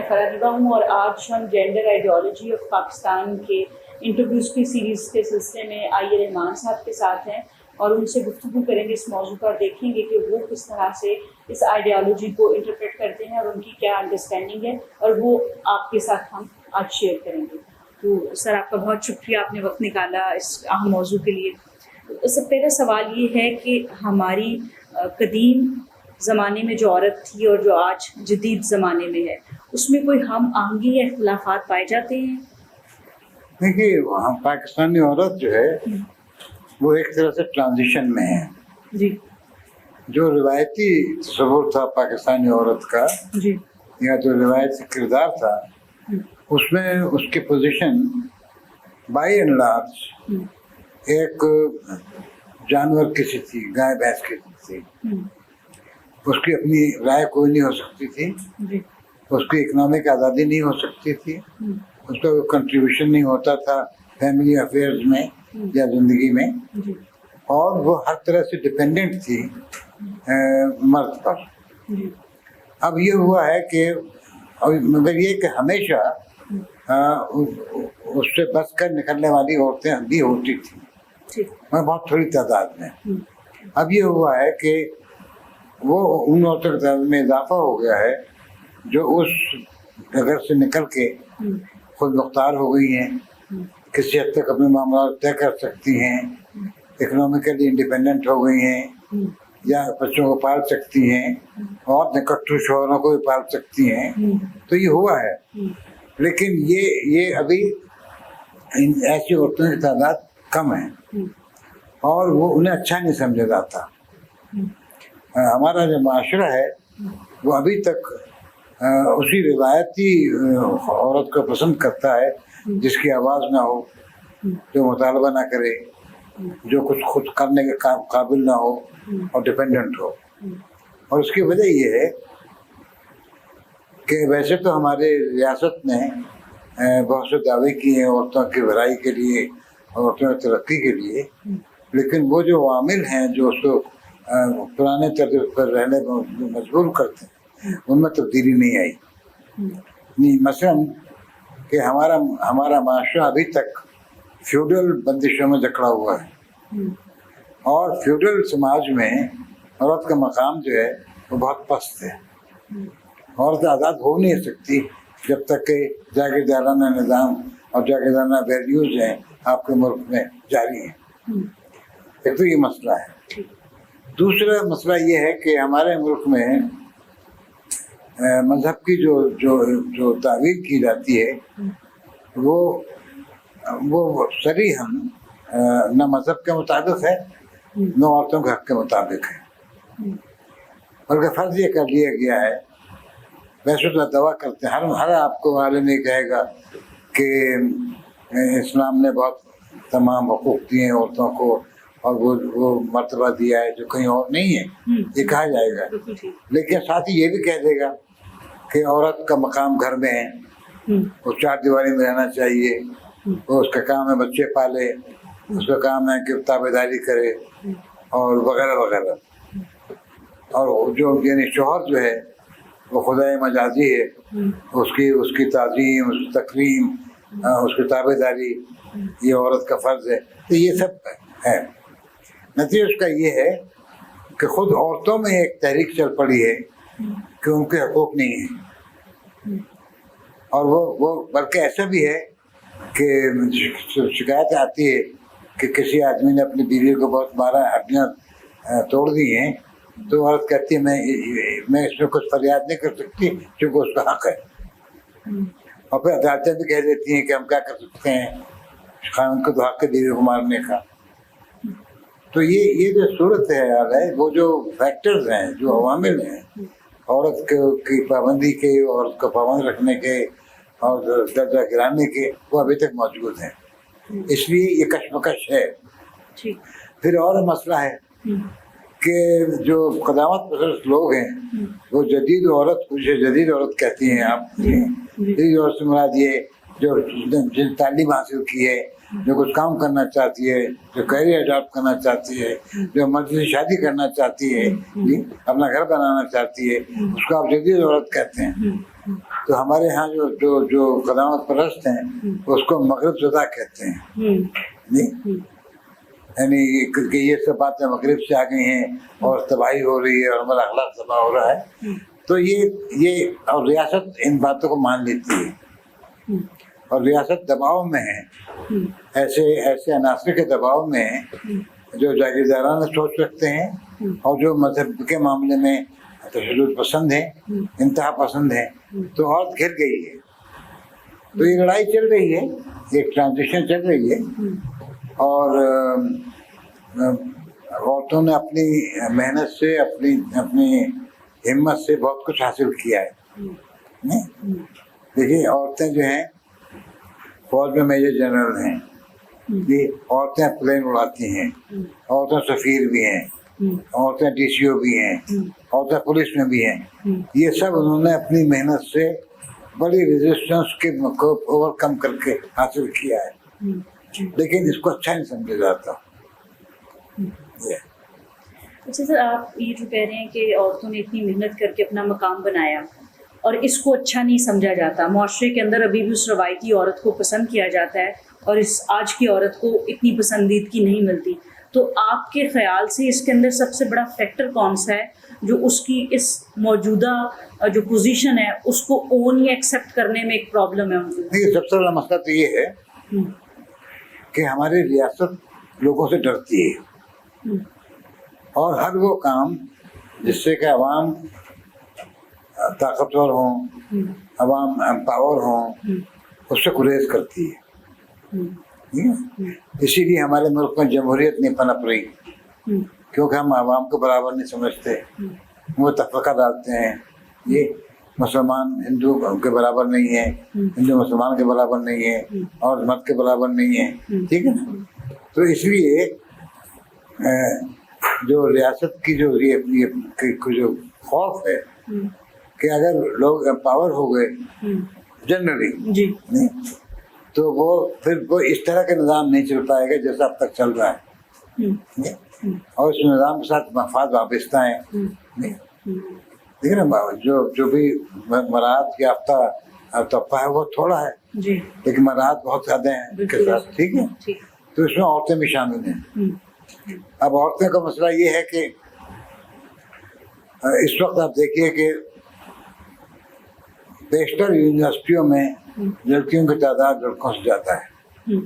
میں فرحیبہ ہوں اور آج ہم جینڈر آئیڈیالوجی آف پاکستان کے انٹرویوز کی سیریز کے سلسلے میں آئی رحمان صاحب کے ساتھ ہیں اور ان سے گفتگو کریں گے اس موضوع پر، دیکھیں گے کہ وہ کس طرح سے اس آئیڈیالوجی کو انٹرپریٹ کرتے ہیں اور ان کی کیا انڈرسٹینڈنگ ہے، اور وہ آپ کے ساتھ ہم آج شیئر کریں گے۔ تو سر آپ کا بہت شکریہ، آپ نے وقت نکالا اس اہم موضوع کے لیے۔ اس سے پہلا سوال یہ ہے کہ ہماری قدیم زمانے میں جو عورت تھی اور جو آج جدید زمانے میں ہے، اس میں کوئی ہم آہنگی یا اختلافات پائے جاتے ہیں؟ دیکھیے، پاکستانی عورت جو ہے وہ ایک طرح سے ٹرانزیشن میں ہے۔ جی جو روایتی تصور تھا پاکستانی عورت کا جی یا جو روایتی کردار تھا، اس میں اس کی پوزیشن بائی اینڈ لارج ایک جانور کی سی تھی، گائے بھینس کی تھی۔ اس کی اپنی رائے کوئی نہیں ہو سکتی تھی، جی اس کی اکنامک آزادی نہیں ہو سکتی تھی، اس کا کوئی کنٹریبیوشن نہیں ہوتا تھا فیملی افیئرز میں یا زندگی میں، جی اور وہ ہر طرح سے ڈپینڈنٹ تھی مرد پر۔ جی اب یہ ہوا ہے کہ مگر یہ کہ ہمیشہ اس سے بچ کر نکلنے والی عورتیں بھی ہوتی تھیں، ٹھیک میں بہت تھوڑی تعداد میں۔ اب یہ ہوا ہے کہ وہ ان عورتوں کی تعداد میں اضافہ ہو گیا ہے جو اس ڈگر سے نکل کے خود مختار ہو گئی ہیں، کسی حد تک اپنے معاملات طے کر سکتی ہیں، اکنامیکلی انڈیپینڈنٹ ہو گئی ہیں، یا بچوں کو پال سکتی ہیں اور نکٹو شوہروں کو بھی پال سکتی ہیں۔ تو یہ ہوا ہے، لیکن یہ ابھی ایسی عورتوں کی تعداد کم ہے اور وہ انہیں اچھا نہیں سمجھا جاتا۔ ہمارا جو معاشرہ ہے وہ ابھی تک اسی روایتی عورت کو پسند کرتا ہے جس کی آواز نہ ہو، جو مطالبہ نہ کرے، جو کچھ خود کرنے کے قابل نہ ہو اور ڈپینڈنٹ ہو۔ اور اس کی وجہ یہ ہے کہ ویسے تو ہمارے ریاست نے بہت سے دعوے کیے ہیں عورتوں کی بھلائی کے لیے، عورتوں کی ترقی کے لیے، لیکن وہ جو عوامل ہیں جو اس کو پرانے طرز پر رہنے میں مجبور کرتے ہیں، ان میں تبدیلی نہیں آئی۔ مثلاً کہ ہمارا معاشرہ ابھی تک فیوڈل بندشوں میں جکڑا ہوا ہے، اور فیوڈل سماج میں عورت کا مقام جو ہے وہ بہت پست ہے۔ عورت آزاد ہو نہیں سکتی جب تک کہ جاگیردارانہ نظام اور جاگیردارانہ ویلیوز ہیں آپ کے ملک میں جاری ہیں۔ ایک تو یہ مسئلہ ہے۔ دوسرا مسئلہ یہ ہے کہ ہمارے ملک میں مذہب کی جو تعویل کی جاتی ہے وہ صریحاً نہ مذہب کے مطابق ہے نہ عورتوں کے حق کے مطابق ہے، بلکہ فرض یہ کر لیا گیا ہے۔ ویسے تو دعویٰ کرتے ہیں، ہر آپ کو عالم یہ کہے گا کہ اسلام نے بہت تمام حقوق دیے ہیں عورتوں کو اور وہ مرتبہ دیا ہے جو کہیں اور نہیں ہے، یہ کہا جائے گا، لیکن ساتھ ہی یہ بھی کہہ دے گا کہ عورت کا مقام گھر میں ہے، وہ چار دیواری میں رہنا چاہیے، وہ اس کا کام ہے بچے پالے، اس کا کام ہے کہ تابع داری کرے اور وغیرہ وغیرہ۔ اور جو یعنی شوہر جو ہے وہ خدائے مجازی ہے، اس کی تعظیم، اس کی تکریم، اس کی تابع داری یہ عورت کا فرض ہے۔ تو یہ سب ہے۔ نتیجہ اس کا یہ ہے کہ خود عورتوں میں ایک تحریک چل پڑی ہے کہ ان کے حقوق نہیں ہیں، اور وہ بلکہ ایسا بھی ہے کہ شکایت آتی ہے کہ کسی آدمی نے اپنی بیوی کو بہت مارا، ہڈیاں توڑ دی ہیں، تو عورت کہتی ہے میں اس میں کچھ فریاد نہیں کر سکتی کیونکہ اس کا حق ہے، اور پھر عدالتیں بھی کہہ دیتی ہیں کہ ہم کیا کر سکتے ہیں، قانون کو تو حق ہے بیوی کو مارنے کا۔ تو یہ جو صورت ہے وہ جو فیکٹرز ہیں، جو عوامل ہیں عورت کی پابندی کے، عورت کو پابند رکھنے کے اور درجہ گرانے کے، وہ ابھی تک موجود ہیں، اس لیے یہ کشمکش ہے۔ پھر اور مسئلہ ہے کہ جو قدامت پسند لوگ ہیں وہ جدید عورت کہتی ہیں آپ، جدید عورت سے مراد یہ جو جن تعلیم حاصل کی ہے، جو کچھ کام کرنا چاہتی ہے، جو کیریئر اڈاپٹ کرنا چاہتی ہے، جو مرد سے شادی کرنا چاہتی ہے، اپنا گھر بنانا چاہتی ہے، اس کو آپ جدید عورت کہتے ہیں. تو ہمارے ہاں جو قدامت پرست ہیں اس کو مغرب زدہ کہتے ہیں. یعنی کہ یہ سب باتیں مغرب سے آ گئی ہیں اور تباہی ہو رہی ہے اور ہمارا اخلاق تباہ ہو رہا ہے. تو یہ اور ریاست ان باتوں کو مان لیتی ہے اور ریاست دباؤ میں ہے، ایسے عناصر کے دباؤ میں ہے جو جاگیردارانہ سوچ رکھتے ہیں اور جو مذہب کے معاملے میں تشدد پسند ہیں، انتہا پسند ہیں. تو عورت گھر گئی ہے. تو یہ لڑائی چل رہی ہے، ایک ٹرانزیشن چل رہی ہے اور عورتوں نے اپنی محنت سے اپنی ہمت سے بہت کچھ حاصل کیا ہے. دیکھیے عورتیں جو ہیں فوج میں میجر جنرل ہیں، عورتیں پلین اڑاتی ہیں، عورتیں سفیر بھی ہیں، عورتیں ڈی سی او بھی ہیں، عورتیں پولیس میں بھی ہیں. یہ سب انہوں نے اپنی محنت سے بڑی ریزسٹنس کے کو اوور کم کر کے حاصل کیا ہے، لیکن اس کو اچھا نہیں سمجھا جاتا. اچھا سر، آپ یہ جو کہہ رہے ہیں کہ عورتوں نے اتنی محنت کر کے اپنا مقام بنایا اور اس کو اچھا نہیں سمجھا جاتا، معاشرے کے اندر ابھی بھی اس روایتی عورت کو پسند کیا جاتا ہے اور اس آج کی عورت کو اتنی پسندیدگی نہیں ملتی، تو آپ کے خیال سے اس کے اندر سب سے بڑا فیکٹر کون سا ہے جو اس کی اس موجودہ جو پوزیشن ہے اس کو اون یا ایکسیپٹ کرنے میں ایک پرابلم ہے ان کو؟ نہیں، سب سے بڑا مسئلہ تو یہ ہے کہ ہماری ریاست لوگوں سے ڈرتی ہے اور ہر وہ کام جس سے کہ عوام طاقتور ہوں، عوام امپاور ہوں، اس سے گریز کرتی ہے. اسی لیے ہمارے ملک میں جمہوریت نہیں پنپ رہی، کیونکہ ہم عوام کو برابر نہیں سمجھتے. وہ تفرقہ ڈالتے ہیں، یہ مسلمان ہندو کے برابر نہیں ہے، ہندو مسلمان کے برابر نہیں ہے، اور مرد کے برابر نہیں ہے. ٹھیک ہے نا؟ تو اس لیے جو ریاست کی جو خوف ہے کہ اگر لوگ امپاور ہو گئے جنرلی تو وہ پھر اس طرح کا نظام نہیں چل پائے گا جیسا اب تک چل رہا ہے، اور اس نظام کے ساتھ مفاد وابستہ ہیں. دیکھ رہے جو بھی مراحت یافتہ طبقہ ہے وہ تھوڑا ہے، لیکن مراحت بہت زیادہ ہیں ان کے ساتھ. ٹھیک ہے، تو اس میں عورتیں بھی شامل ہیں. اب عورتوں کا مسئلہ یہ ہے کہ اس وقت آپ دیکھیے کہ بیشتر یونیورسٹیوں میں لڑکیوں کی تعداد لڑکوں سے زیادہ ہے.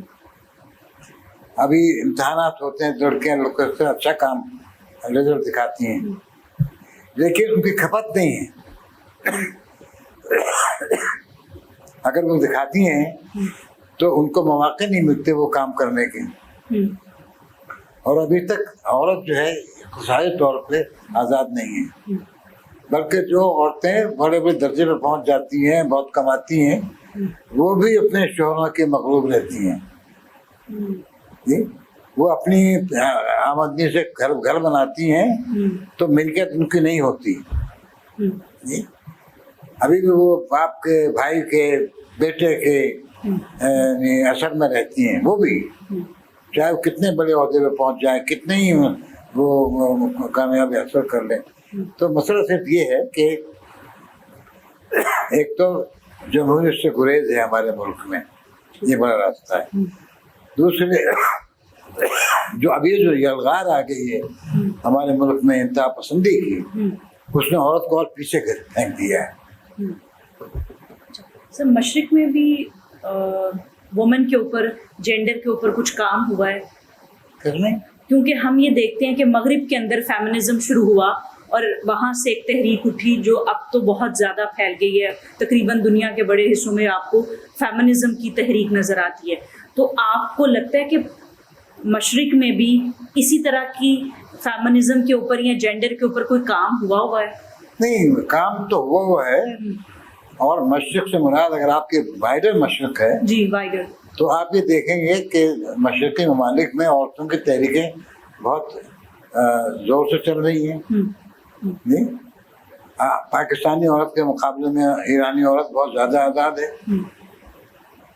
ابھی امتحانات ہوتے ہیں، لڑکیاں لڑکوں سے اچھا کام رزلٹ دکھاتی ہیں، لیکن ان کی کھپت نہیں ہے. اگر وہ دکھاتی ہیں تو ان کو مواقع نہیں ملتے وہ کام کرنے کے. اور ابھی تک عورت جو ہے اقتصادی طور پہ آزاد نہیں ہے، بلکہ جو عورتیں بڑے بڑے درجے پہ پہنچ جاتی ہیں، بہت کماتی ہیں، وہ بھی اپنے شوہروں کے مغلوب رہتی ہیں. وہ اپنی آمدنی سے گھر بناتی ہیں تو ملکیت ان کی نہیں ہوتی. ابھی بھی وہ باپ کے، بھائی کے، بیٹے کے اثر میں رہتی ہیں. وہ بھی چاہے وہ کتنے بڑے عہدے پہ پہنچ جائیں، کتنے ہی وہ کامیابی حاصل کر لیں. تو مسئلہ صرف یہ ہے کہ ایک تو جمہوریت سے گریز ہے ہمارے ملک میں، یہ بڑا راستہ ہے. دوسرے جو ابھی جو یلغار آ گئی ہے ہمارے ملک میں انتہا پسندی کی، اس نے عورت کو اور پیچھے پھینک دیا ہے. سر مشرق میں بھی وومن کے اوپر، جینڈر کے اوپر کچھ کام ہوا ہے؟ کیونکہ ہم یہ دیکھتے ہیں کہ مغرب کے اندر فیمنزم شروع ہوا اور وہاں سے ایک تحریک اٹھی جو اب تو بہت زیادہ پھیل گئی ہے. تقریباً دنیا کے بڑے حصوں میں آپ کو فیمنزم کی تحریک نظر آتی ہے. تو آپ کو لگتا ہے کہ مشرق میں بھی اسی طرح کی فیمنزم کے اوپر یا جینڈر کے اوپر کوئی کام ہوا ہے؟ نہیں، کام تو ہوا ہے. اور مشرق سے مراد اگر آپ کے وائڈر مشرق ہے، جی وائڈر، تو آپ یہ دیکھیں گے کہ مشرقی ممالک میں عورتوں کی تحریکیں بہت زور سے چل رہی ہیں. نہیں، پاکستانی عورت کے مقابلے میں ایرانی عورت بہت زیادہ آزاد ہے.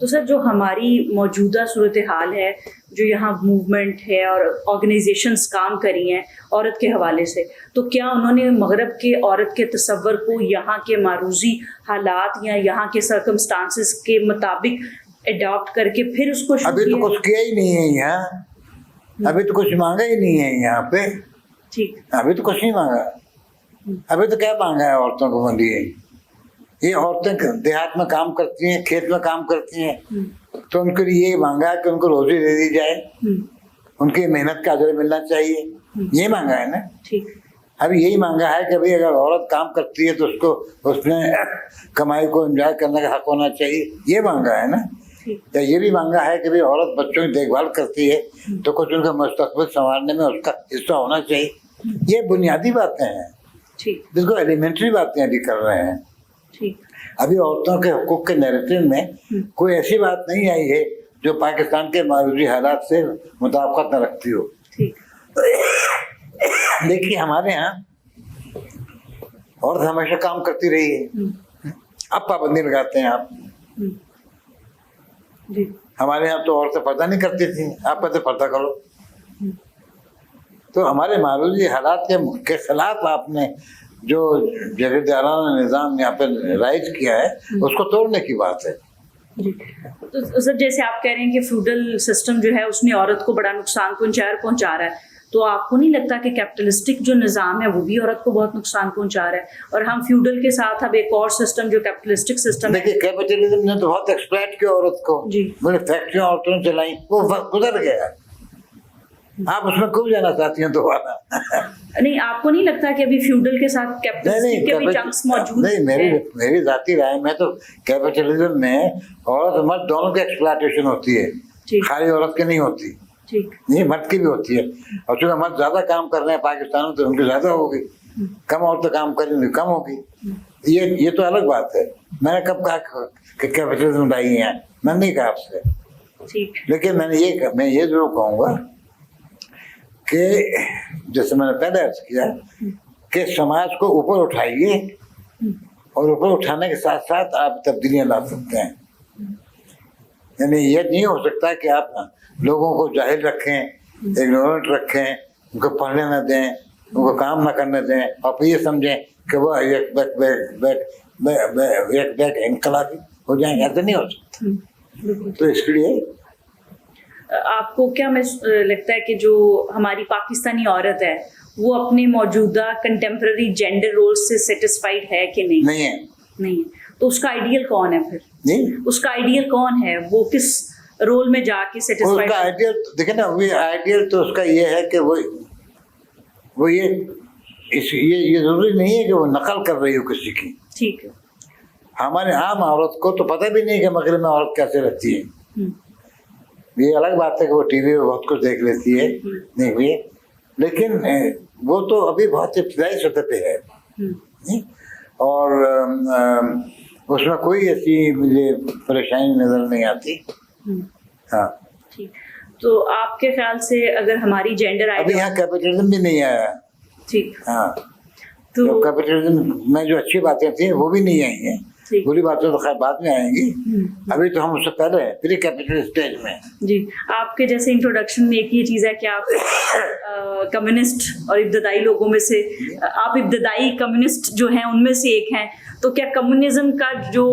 تو سر جو ہماری موجودہ صورتحال ہے, جو یہاں موومنٹ ہے اور آرگنائزیشنز کام کری ہیں عورت کے حوالے سے, تو کیا انہوں نے مغرب کے عورت کے تصور کو یہاں کے معروضی حالات یا یہاں کے سرکمسٹانسز کے مطابق اڈاپٹ کر کے پھر اس کو ابھی تو کچھ کیا ہی نہیں ہے یہاں, ابھی تو کچھ مانگا ہی نہیں ہے یہاں پہ. ٹھیک, ابھی تو کچھ نہیں مانگا. ابھی تو کیا مانگا ہے عورتوں کو لیے؟ یہ عورتیں دیہات میں کام کرتی ہیں, کھیت میں کام کرتی ہیں, تو ان کے لیے یہ مانگا ہے کہ ان کو روزی دے دی جائے, ان کی محنت کا اجر ملنا چاہیے, یہ مانگا ہے نا. ابھی یہی مانگا ہے کہ بھائی اگر عورت کام کرتی ہے تو اس کو اس میں کمائی کو انجوائے کرنے کا حق ہونا چاہیے, یہ مانگا ہے نا. یا یہ بھی مانگا ہے کہ بھائی عورت بچوں کی دیکھ بھال کرتی ہے تو کچھ ان کا مستقبل سنوارنے میں اس کا حصہ ہونا چاہیے. یہ بنیادی باتیں ہیں, بالکل ایلیمنٹری باتیں ابھی کر رہے ہیں. ابھی عورتوں کے حقوق کے نیریٹو میں کوئی ایسی بات نہیں آئی ہے جو پاکستان کے معروضی حالات سے مطابقت نہ رکھتی ہو. دیکھیے ہمارے یہاں عورت ہمیشہ کام کرتی رہی ہے, اب پابندی لگاتے ہیں آپ. ہمارے یہاں تو عورتیں پردہ نہیں کرتی تھیں, آپ کہتے پردہ کرو. تو ہمارے معروضی حالات کے خلاف آپ نے جو جاگیردارانہ نظام یہاں پہ رائج کیا ہے اس کو توڑنے کی بات ہے. تو سر جیسے آپ کہہ رہے ہیں کہ فیوڈل سسٹم جو ہے اس نے عورت کو بڑا نقصان پہنچا رہا ہے, تو آپ کو نہیں لگتا کہ کیپٹلسٹک جو نظام ہے وہ بھی عورت کو بہت نقصان پہنچا رہا ہے؟ اور ہم فیوڈل کے ساتھ اب ایک اور سسٹم جو کیپٹلسٹک سسٹم ہے. دیکھیے کیپٹلزم نے تو بہت ایکسپلائٹ کیا عورت کو, فیکٹریاں عورتوں نے چلائیں, وہ وقت گزر گیا. آپ اس میں کیوں جانا چاہتی ہیں دوبارہ؟ نہیں, آپ کو نہیں لگتا کہ ابھی فیوڈل کے ساتھ کیپٹلسٹک کے بھی چنکس موجود ہیں؟ نہیں, میری ذاتی رائے میں تو کیپٹلزم میں عورت مرد دونوں کی ایکسپلائٹیشن ہوتی ہے, خالی عورت کی نہیں ہوتی. نہیں, مرد کی بھی ہوتی ہے. اور چونکہ مرد زیادہ کام کر رہے ہیں پاکستان میں تو ان کی زیادہ ہوگی, کم عورتیں کام کریں گی کم ہوگی. یہ تو الگ بات ہے. میں نے کب کہا کہ کیپٹلزم لائی ہے؟ میں نے نہیں کہا آپ سے. لیکن میں یہ ضرور کہوں گا کہ جیسے میں نے پہلے عرض کیا کہ سماج کو اوپر اٹھائیے, اور اوپر اٹھانے کے ساتھ ساتھ آپ تبدیلیاں لا سکتے ہیں. یعنی یہ نہیں ہو سکتا کہ آپ لوگوں کو جاہل رکھیں, اگنورنٹ رکھیں, ان کو پڑھنے نہ دیں, ان کو کام نہ کرنے دیں, اور پھر یہ سمجھیں کہ وہ ایک بیک انقلابی ہو جائیں گے. ایسا نہیں ہو سکتا. تو اس کے لیے آپ کو کیا لگتا ہے کہ جو ہماری پاکستانی عورت ہے وہ اپنے موجودہ کنٹمپرری جینڈر رول سے سیٹسفائیڈ ہے کہ نہیں؟ نہیں. تو اس کا آئیڈیل کون ہے پھر؟ اس کا آئیڈیل کون ہے, وہ کس رول میں جا کے سیٹسفائیڈ؟ اس کا آئیڈیل دیکھیں نا, وہ آئیڈیل تو اس کا یہ ہے کہ وہ یہ ضروری نہیں ہے کہ وہ نقل کر رہی ہو کسی کی. ٹھیک ہے. ہمارے عام عورت کو تو پتہ بھی نہیں کہ مغرب میں عورت کیسے رہتی ہے. یہ الگ بات ہے کہ وہ ٹی وی میں بہت کچھ دیکھ لیتی ہے, لیکن وہ تو ابھی بہت ابتدائی سطح پہ ہے, اور اس میں کوئی ایسی مجھے پریشانی نظر نہیں آتی. ہاں, تو آپ کے خیال سے اگر ہماری جینڈر ابھی یہاں کیپٹلزم بھی نہیں آیا. ٹھیک. ہاں, تو کیپٹلزم میں جو اچھی باتیں تھیں وہ بھی نہیں آئی ہیں, بری باتیں تو خیر بعد میں آئیں گی. ابھی تو ہم اس سے پہلے پری کیپٹل اسٹیج میں. جی, آپ کے جیسے انٹروڈکشن میں ایک یہ چیز ہے کہ آپ کمیونسٹ اور ابتدائی لوگوں میں سے, آپ ابتدائی کمیونسٹ جو ہیں ان میں سے ایک ہیں, تو کیا کمیونزم کا جو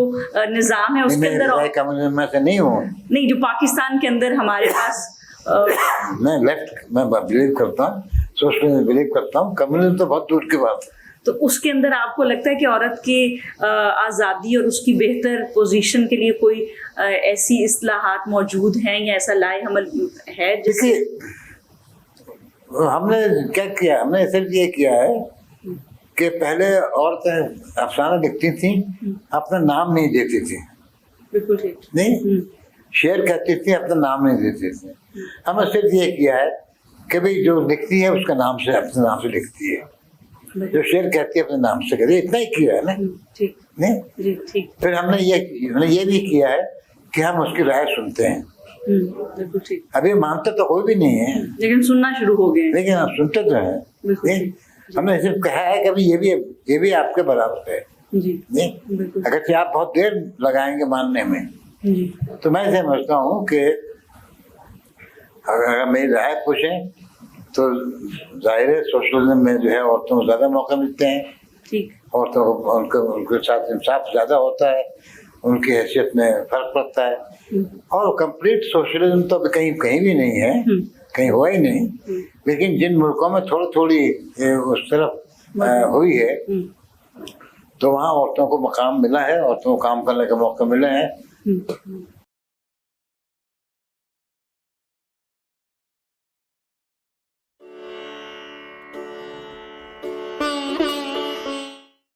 نظام ہے اس کے اندر کمیونزم میں سے نہیں ہوں. نہیں, جو پاکستان کے اندر ہمارے پاس میں لیفٹ میں بلیو کرتا ہوں, سوشل میں بلیو کرتا ہوں. کمیونزم تو بہت دور کی بات ہے. تو اس کے اندر آپ کو لگتا ہے کہ عورت کی آزادی اور اس کی بہتر پوزیشن کے لیے کوئی ایسی اصلاحات موجود ہیں یا ایسا لائے عمل ہے جس سے ہم نے کیا کیا؟ ہم نے صرف یہ کیا ہے کہ پہلے عورتیں افسانہ لکھتی تھیں, اپنا نام نہیں دیتی تھیں. بالکل ٹھیک. نہیں, شعر کہتی تھیں, اپنا نام نہیں دیتی تھیں. ہم نے صرف یہ کیا ہے کہ بھائی جو لکھتی ہے اس کا نام سے, اپنے نام سے لکھتی ہے, جو شعر کہتی ہے اپنے نام سے کہتی ہے. اتنا ہی کیا ہے نا. نہیں, پھر ہم نے یہ بھی کیا ہے کہ ہم اس کی رائے سنتے ہیں. ابھی مانتے تو کوئی بھی نہیں ہے, لیکن سننا شروع ہو گئے. لیکن ہم سنتے تو ہیں. ہم نے صرف کہا ہے کہ یہ بھی آپ کے برابر ہے. اگرچہ آپ بہت دیر لگائیں گے ماننے میں, جی تو میں سمجھتا ہوں کہ اگر میری رائے پوچھیں تو ظاہر ہے سوشلزم میں جو ہے عورتوں کو زیادہ موقع ملتے ہیں، ٹھیک، عورتوں کو ان کے ساتھ انصاف زیادہ ہوتا ہے، ان کی حیثیت میں فرق پڑتا ہے، اور کمپلیٹ سوشلزم تو ابھی کہیں بھی نہیں ہے، کہیں ہوا ہی نہیں، لیکن جن ملکوں میں تھوڑی اس طرف ہوئی ہے تو وہاں عورتوں کو مقام ملا ہے، عورتوں کو کام کرنے کا موقع ملا ہے،